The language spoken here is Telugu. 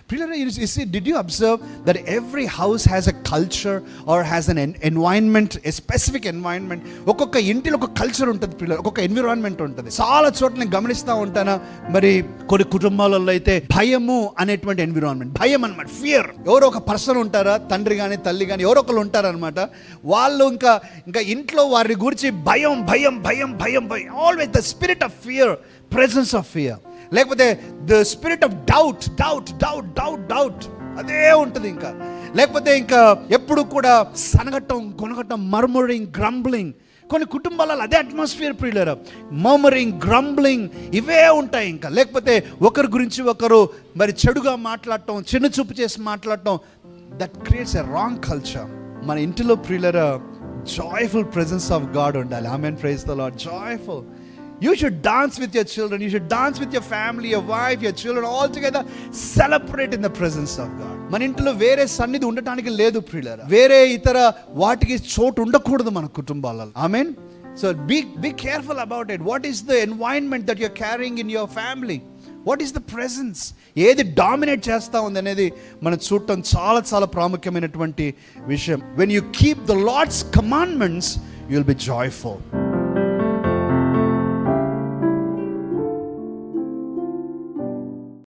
You see, did you observe that every house has a culture or has an environment, a specific environment? ఒక్కొక్క ఇంటిలో ఒక కల్చర్ ఉంటుంది పిల్లలు, ఒక్కొక్క ఎన్విరాన్మెంట్ ఉంటుంది. చాలా చోట్ల నేను గమనిస్తూ ఉంటాను. మరి కొన్ని కుటుంబాలలో అయితే భయము అనేటువంటి ఎన్విరాన్మెంట్, భయం అనమాట, ఫియర్. ఎవరో ఒక పర్సన్ ఉంటారా, తండ్రి కానీ తల్లి కానీ ఎవరో ఒకరు ఉంటారనమాట. వాళ్ళు ఇంకా ఇంట్లో వారి గురించి భయం భయం భయం భయం భయం, always the spirit of fear, presence of fear. లేకపోతే the spirit of doubt doubt doubt doubt doubt అదే ఉంటుంది. ఇంకా లేకపోతే ఇంకా ఎప్పుడు కూడా సనగటం కొనగటం, మర్మరింగ్, గ్రంబ్లింగ్. కొన్ని కుటుంబాలలో అదే అట్మాస్ఫియర్ ప్రియులారా, మర్మరింగ్, గ్రంబ్లింగ్ ఇవే ఉంటాయి. ఇంకా లేకపోతే ఒకరి గురించి ఒకరు మరి చెడుగా మాట్లాడటం, చిన్న చూపు చేసి మాట్లాడటం, that creates a wrong culture. మన ఇంటిలో ప్రియులారా జాయ్ఫుల్ ప్రెజెన్స్ ఆఫ్ గాడ్ ఉండాలి. Amen, praise the Lord. Joyful. You should dance with your children. You should dance with your family, your wife, your children, all together. Celebrate in the presence of God. మన ఇంట్లో వేరే సన్నిధి ఉండటానికి లేదు ప్రియులారా. వేరే ఇతర వాటికి చోటు ఉండకూడదు మన కుటుంబాలలో. ఆమేన్. So be careful about it. What is the environment that you're carrying in your family? What is the presence? ఏది డామినేట్ చేస్తా ఉంది అనేది మనం చూడటం చాలా చాలా ప్రాముఖ్యమైనటువంటి విషయం. When you keep the Lord's commandments, you'll be joyful.